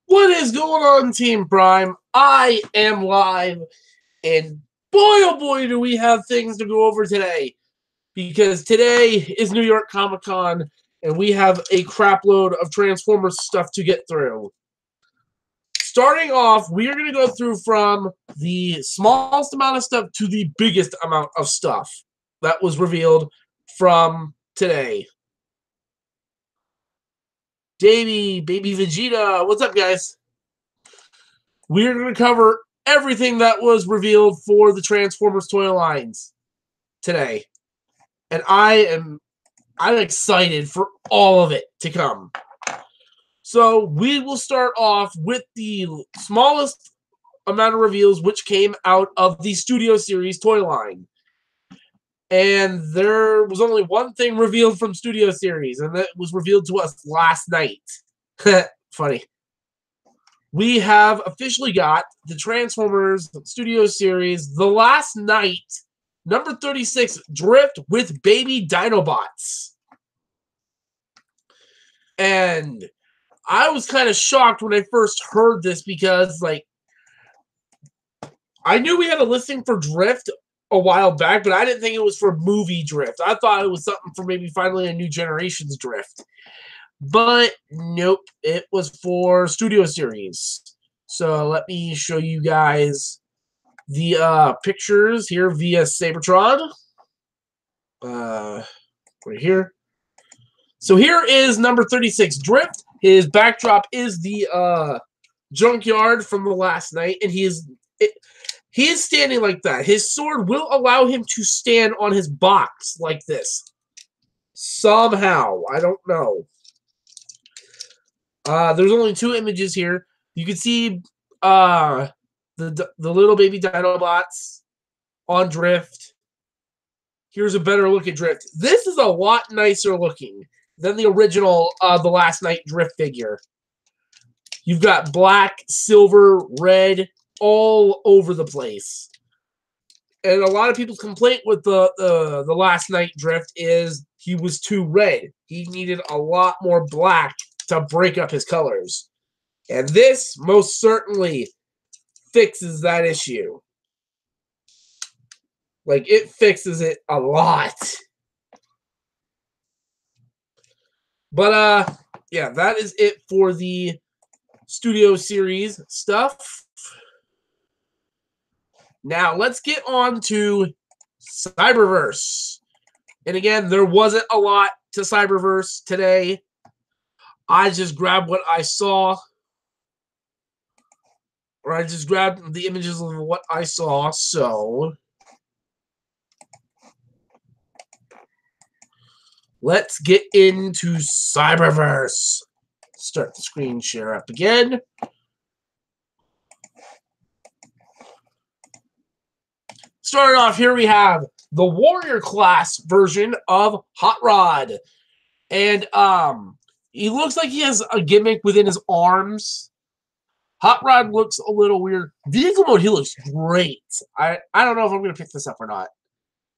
What is going on, Team Prime? I am live, and boy, oh boy, do we have things to go over today. Because today is New York Comic Con, and we have a crapload of Transformers stuff to get through. Starting off, we are going to go through from the smallest amount of stuff to the biggest amount of stuff that was revealed from today. Baby Vegeta, what's up, guys? We're going to cover everything that was revealed for the Transformers toy lines today. And I'm excited for all of it to come. So we will start off with the smallest amount of reveals, which came out of the Studio Series toy line. And there was only one thing revealed from Studio Series, and that was revealed to us last night. Funny. We have officially got the Transformers Studio Series, The Last Night, number 36, Drift with Baby Dinobots. And I was kind of shocked when I first heard this because, like, I knew we had a listing for Drift a while back, but I didn't think it was for movie Drift. I thought it was something for maybe finally a new generation's Drift. But nope, it was for Studio Series. So let me show you guys the pictures here via Sabertron. Right here. So here is number 36, Drift. His backdrop is the junkyard from the last night, and he is standing like that. His sword will allow him to stand on his box like this. Somehow. I don't know. There's only two images here. You can see the little baby Dinobots on Drift. Here's a better look at Drift. This is a lot nicer looking than the original The Last Night Drift figure. You've got black, silver, red, all over the place. And a lot of people's complaint with the Last Night Drift is he was too red. He needed a lot more black to break up his colors. And this most certainly fixes that issue. Like, it fixes it a lot. But, yeah, that is it for the Studio Series stuff. Now, let's get on to Cyberverse. And again, there wasn't a lot to Cyberverse today. I just grabbed what I saw. Or I just grabbed the images of what I saw. So let's get into Cyberverse. Start the screen share up again. Starting off here, we have the Warrior class version of Hot Rod. And he looks like he has a gimmick within his arms. Hot Rod looks a little weird. Vehicle mode, he looks great. I don't know if I'm going to pick this up or not.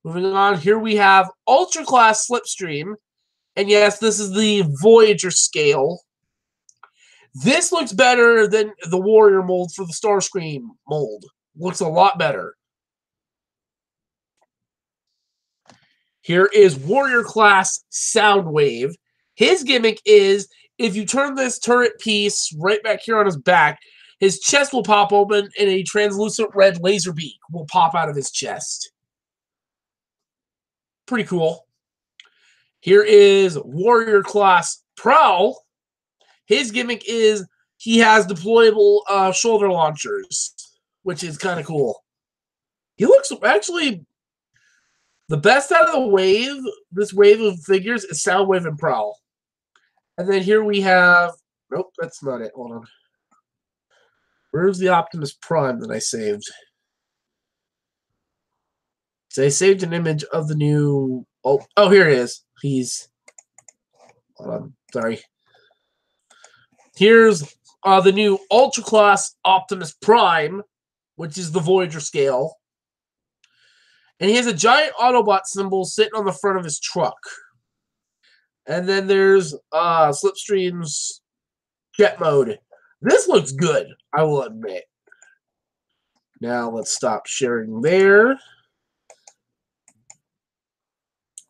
Moving on, here we have Ultra Class Slipstream. And yes, this is the Voyager scale. This looks better than the Warrior mold for the Starscream mold. Looks a lot better. Here is Warrior Class Soundwave. His gimmick is, if you turn this turret piece right back here on his back, his chest will pop open and a translucent red laser beak will pop out of his chest. Pretty cool. Here is Warrior Class Prowl. His gimmick is he has deployable shoulder launchers, which is kind of cool. He looks actually the best out of the wave. This wave of figures is Soundwave and Prowl. And then here we have, nope, that's not it. Hold on. Where's the Optimus Prime that I saved? So I saved an image of the new, oh, here it is. Hold on, sorry. Here's the new Ultra Class Optimus Prime, which is the Voyager scale. And he has a giant Autobot symbol sitting on the front of his truck. And then there's Slipstream's jet mode. This looks good, I will admit. Now let's stop sharing there.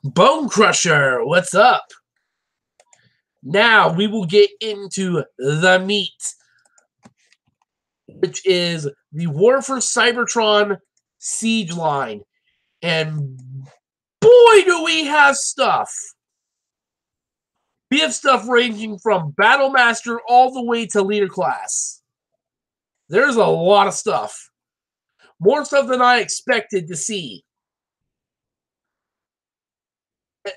Bone Crusher, what's up? Now we will get into the meat, which is the War for Cybertron Siege line. And boy, do we have stuff. We have stuff ranging from Battle Master all the way to Leader Class. There's a lot of stuff. More stuff than I expected to see.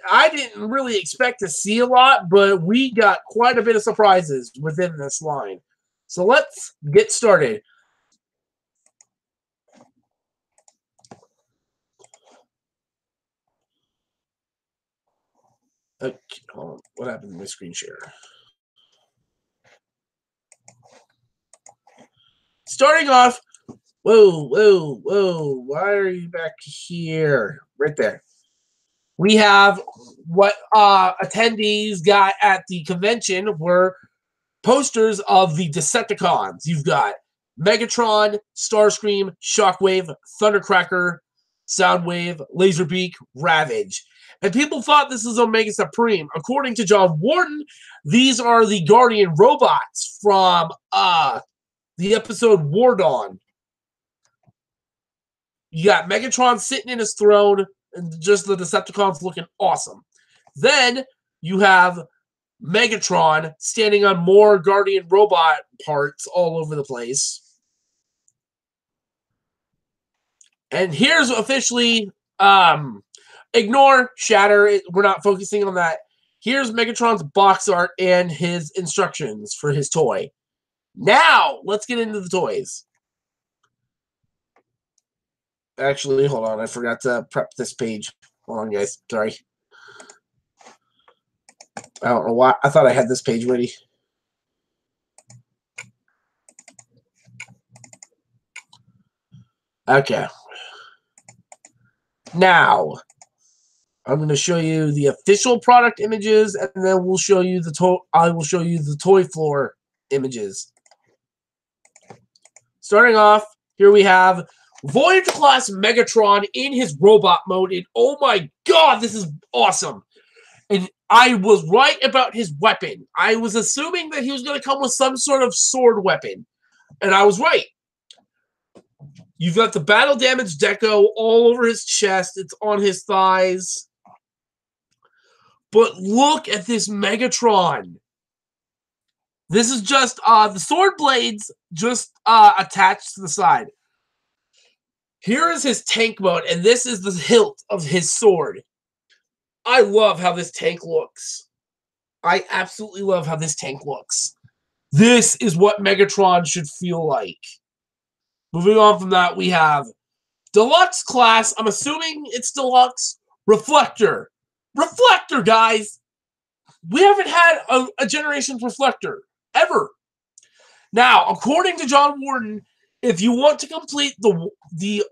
I didn't really expect to see a lot, but we got quite a bit of surprises within this line. So let's get started. Okay, hold on. What happened to my screen share? Starting off, whoa. Why are you back here? Right there. We have what attendees got at the convention were posters of the Decepticons. You've got Megatron, Starscream, Shockwave, Thundercracker, Soundwave, Laserbeak, Ravage. And people thought this was Omega Supreme. According to John Warden, these are the Guardian robots from the episode War Dawn. You got Megatron sitting in his throne, and just the Decepticons looking awesome. Then you have Megatron standing on more Guardian robot parts all over the place. And here's officially, ignore Shatter. We're not focusing on that. Here's Megatron's box art and his instructions for his toy. Now, let's get into the toys. Actually, hold on. I forgot to prep this page. Hold on, guys. Sorry. I don't know why. I thought I had this page ready. Okay. Now, I'm going to show you the official product images, and then we'll show you I will show you the toy floor images. Starting off, here we have Voyager class Megatron in his robot mode. And oh my god, this is awesome. And I was right about his weapon. I was assuming that he was going to come with some sort of sword weapon. And I was right. You've got the battle damage deco all over his chest. It's on his thighs. But look at this Megatron. This is just the sword blades just attached to the side. Here is his tank mode, and this is the hilt of his sword. I love how this tank looks. I absolutely love how this tank looks. This is what Megatron should feel like. Moving on from that, we have Deluxe class. I'm assuming it's Deluxe. Reflector. Reflector, guys. We haven't had a Generations Reflector ever. Now, according to John Warden, if you want to complete the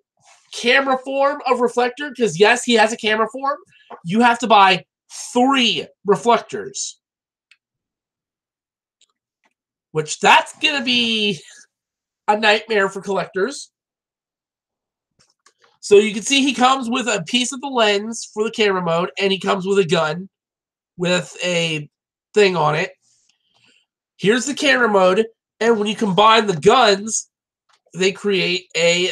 camera form of Reflector, because yes, he has a camera form, you have to buy 3 reflectors. Which that's going to be a nightmare for collectors. So you can see he comes with a piece of the lens for the camera mode, and he comes with a gun with a thing on it. Here's the camera mode, and when you combine the guns, they create a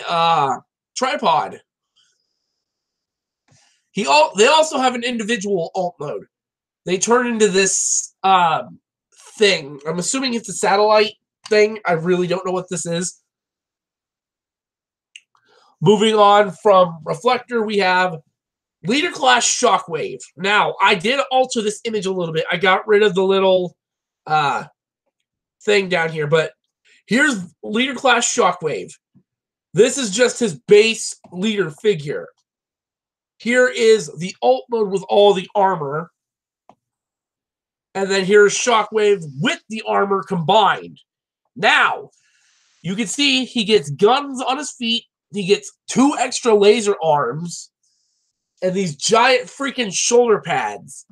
tripod. They also have an individual alt mode. They turn into this thing. I'm assuming it's a satellite thing. I really don't know what this is. Moving on from Reflector, we have Leader Class Shockwave. Now, I did alter this image a little bit. I got rid of the little thing down here, but here's Leader Class Shockwave. This is just his base leader figure. Here is the alt mode with all the armor. And then here's Shockwave with the armor combined. Now, you can see he gets guns on his feet. He gets 2 extra laser arms. And these giant freaking shoulder pads.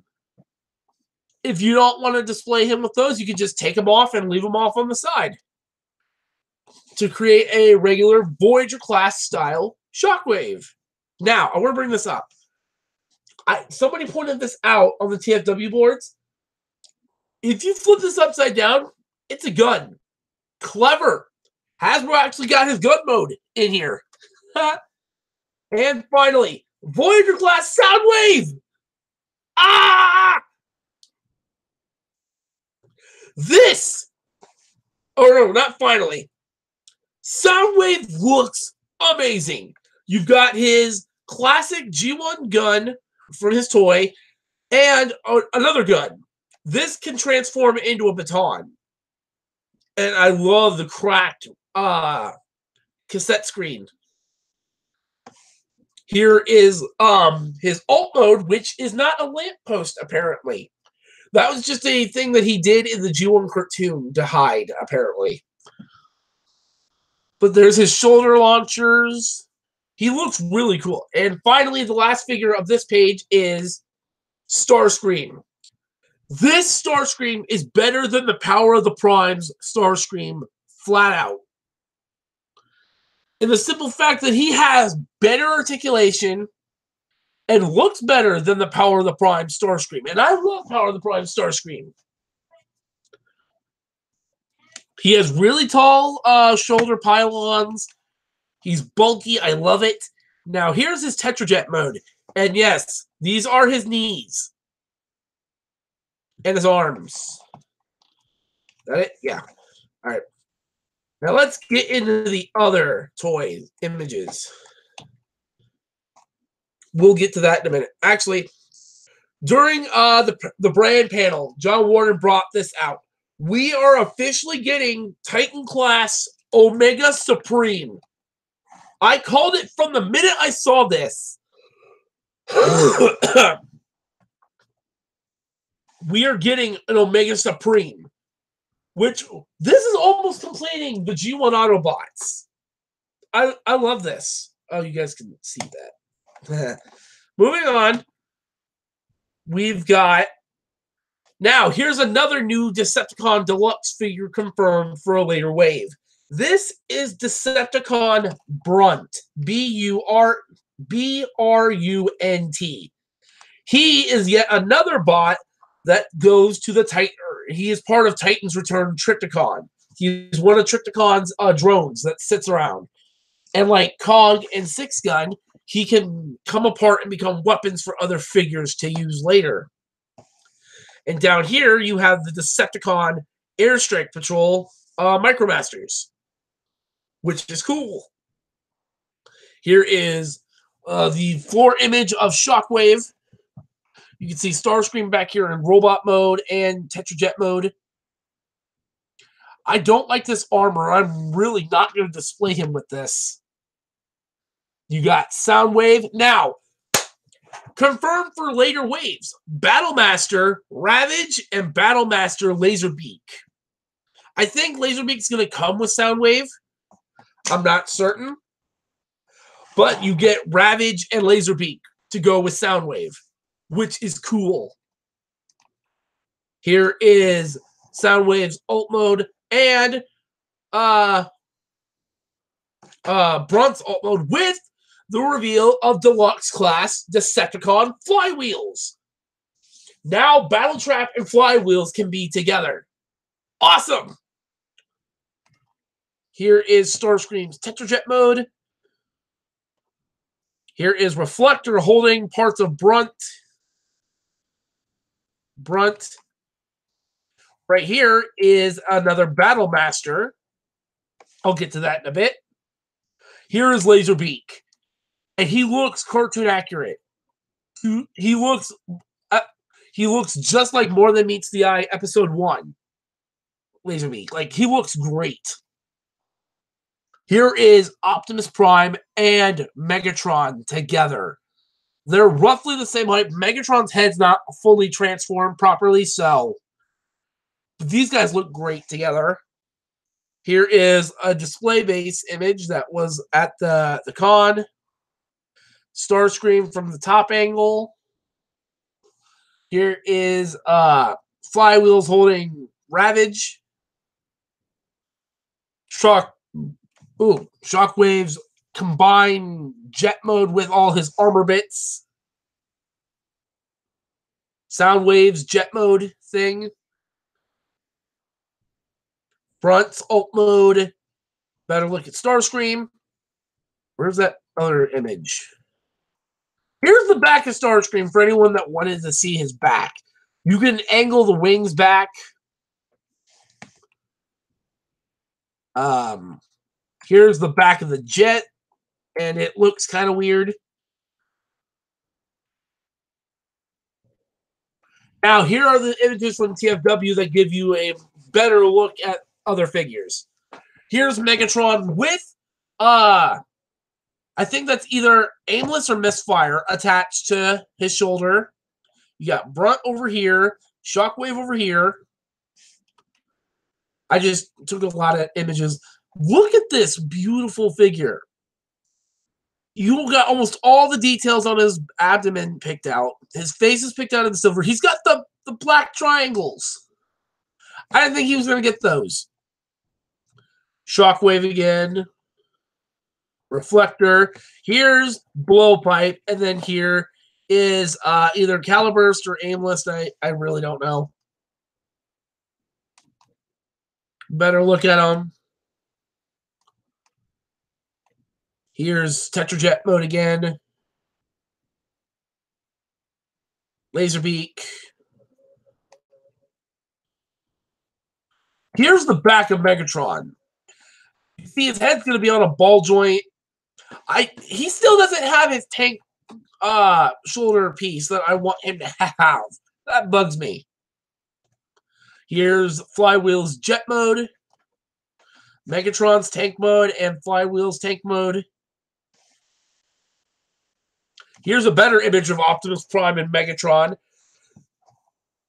If you don't want to display him with those, you can just take them off and leave them off on the side. to create a regular Voyager class style Shockwave. Now, I want to bring this up. Somebody pointed this out on the TFW boards. If you flip this upside down, it's a gun. Clever. Hasbro actually got his gun mode in here. And finally, Voyager class Soundwave. Ah! This. Oh no, not finally. Soundwave looks amazing. You've got his classic G1 gun from his toy and another gun. This can transform into a baton. And I love the cracked cassette screen. Here is his alt mode, which is not a lamppost, apparently. That was just a thing that he did in the G1 cartoon to hide, apparently. But there's his shoulder launchers. He looks really cool. And finally, the last figure of this page is Starscream. This Starscream is better than the Power of the Prime's Starscream, flat out. In the simple fact that he has better articulation and looks better than the Power of the Prime Starscream. And I love Power of the Prime Starscream. He has really tall shoulder pylons. He's bulky. I love it. Now, here's his Tetrajet mode. And yes, these are his knees. And his arms. Is that it? Yeah. All right. Now, let's get into the other toy images. We'll get to that in a minute. Actually, during the brand panel, John Warner brought this out. We are officially getting Titan class Omega Supreme. I called it from the minute I saw this. We are getting an Omega Supreme, which this is almost completing the G1 Autobots. I love this. Oh, you guys can see that. Moving on, we've got... Now, here's another new Decepticon Deluxe figure confirmed for a later wave. This is Decepticon Brunt. B-R-U-N-T. He is yet another bot that goes to the Titan. He is part of Titan's Return Trypticon. He's one of Trypticon's drones that sits around. And like Cog and Six Gun, he can come apart and become weapons for other figures to use later. And down here, you have the Decepticon Airstrike Patrol Micromasters, which is cool. Here is the floor image of Shockwave. You can see Starscream back here in robot mode and Tetrajet mode. I don't like this armor. I'm really not going to display him with this. You got Soundwave. Now, confirmed for later waves, Battlemaster Ravage and Battlemaster Laserbeak. I think Laserbeak's going to come with Soundwave. I'm not certain. But you get Ravage and Laserbeak to go with Soundwave, which is cool. Here is Soundwave's alt mode and Brunt's alt mode with the reveal of Deluxe Class Decepticon Flywheels. Now Battletrap and Flywheels can be together. Awesome! Here is Starscream's Tetrajet mode. Here is Reflector holding parts of Brunt. Right here is another Battlemaster. I'll get to that in a bit. Here is Laserbeak. And he looks cartoon accurate. He looks just like More Than Meets the Eye episode 1. Laserbeak. Like, he looks great. Here is Optimus Prime and Megatron together. They're roughly the same height. Megatron's head's not fully transformed properly, so these guys look great together. Here is a display base image that was at the con. Starscream from the top angle. Here is Flywheels holding Ravage. Ooh, Shockwave's combined jet mode with all his armor bits. Soundwave's jet mode thing. Front's alt mode. Better look at Starscream. Where's that other image? Here's the back of Starscream for anyone that wanted to see his back. You can angle the wings back. Here's the back of the jet, and it looks kind of weird. Now, here are the images from TFW that give you a better look at other figures. Here's Megatron with, I think that's either Aimless or Misfire attached to his shoulder. You got Brunt over here, Shockwave over here. I just took a lot of images. Look at this beautiful figure. You got almost all the details on his abdomen picked out. His face is picked out in the silver. He's got the black triangles. I didn't think he was going to get those. Shockwave again. Reflector. Here's Blowpipe. And then here is either Caliburst or Aimless. I really don't know. Better look at him. Here's Tetrajet mode again. Laserbeak. Here's the back of Megatron. You see his head's going to be on a ball joint. He still doesn't have his tank shoulder piece that I want him to have. That bugs me. Here's Flywheel's jet mode. Megatron's tank mode and Flywheel's tank mode. Here's a better image of Optimus Prime and Megatron.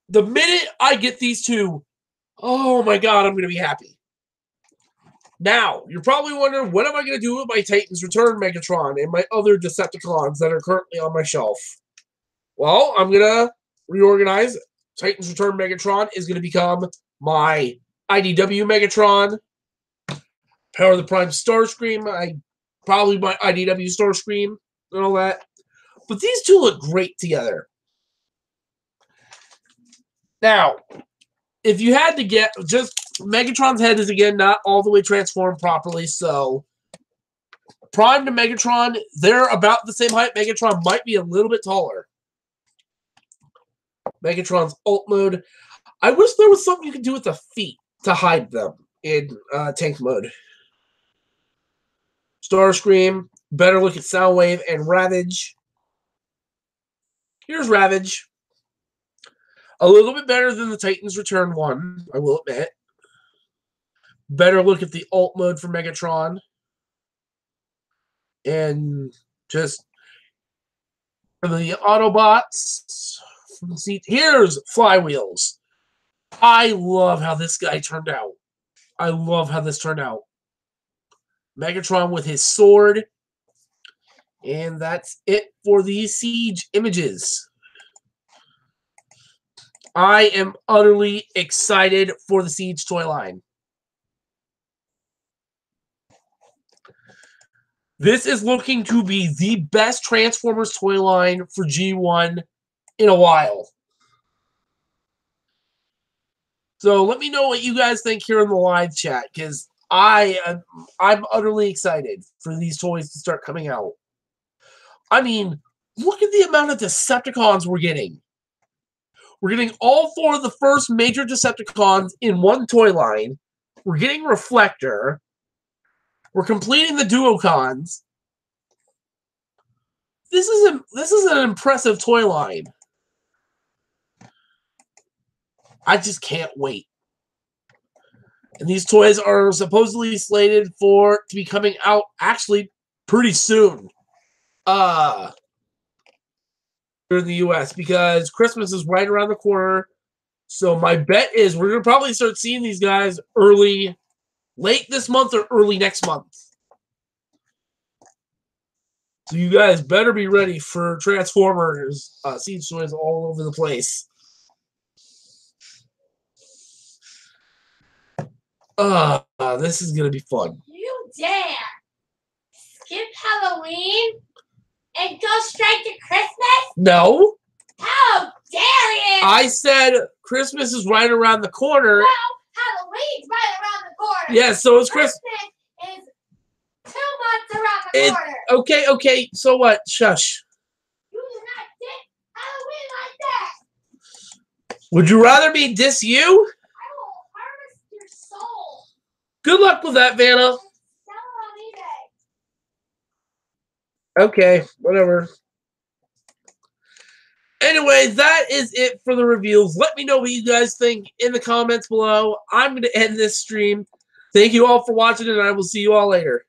The minute I get these two, oh my god, I'm going to be happy. Now, you're probably wondering, what am I going to do with my Titans Return Megatron and my other Decepticons that are currently on my shelf? Well, I'm going to reorganize. Titans Return Megatron is going to become my IDW Megatron. Power of the Prime Starscream. Probably my IDW Starscream and all that. But these two look great together. Now, if you had to get, just Megatron's head is, again, not all the way transformed properly, so Prime to Megatron, they're about the same height. Megatron might be a little bit taller. Megatron's alt mode. I wish there was something you could do with the feet to hide them in tank mode. Starscream, better look at Soundwave and Ravage. Here's Ravage. A little bit better than the Titans Return one, I will admit. Better look at the alt mode for Megatron. And just the Autobots. Here's Flywheels. I love how this guy turned out. I love how this turned out. Megatron with his sword. And that's it for these Siege images. I am utterly excited for the Siege toy line. This is looking to be the best Transformers toy line for G1 in a while. So let me know what you guys think here in the live chat, because I'm utterly excited for these toys to start coming out. I mean, look at the amount of Decepticons we're getting. We're getting all four of the first major Decepticons in one toy line. We're getting Reflector. We're completing the Duocons. This is an impressive toy line. I just can't wait. And these toys are supposedly slated to be coming out actually pretty soon. Here in the US, because Christmas is right around the corner. So my bet is we're going to probably start seeing these guys late this month or early next month. So you guys better be ready for Transformers Siege toys all over the place. This is going to be fun. dare skip Halloween and go straight to Christmas? No. How dare you? I said Christmas is right around the corner. Well, Halloween's right around the corner. Yeah, so is Christmas. Christmas is 2 months around the corner. Okay, so what? Shush. You do not get Halloween like that. Would you rather me diss you? I will harvest your soul. Good luck with that, Vanna. Sell it on eBay. Okay, whatever. Anyway, that is it for the reveals. Let me know what you guys think in the comments below. I'm going to end this stream. Thank you all for watching, and I will see you all later.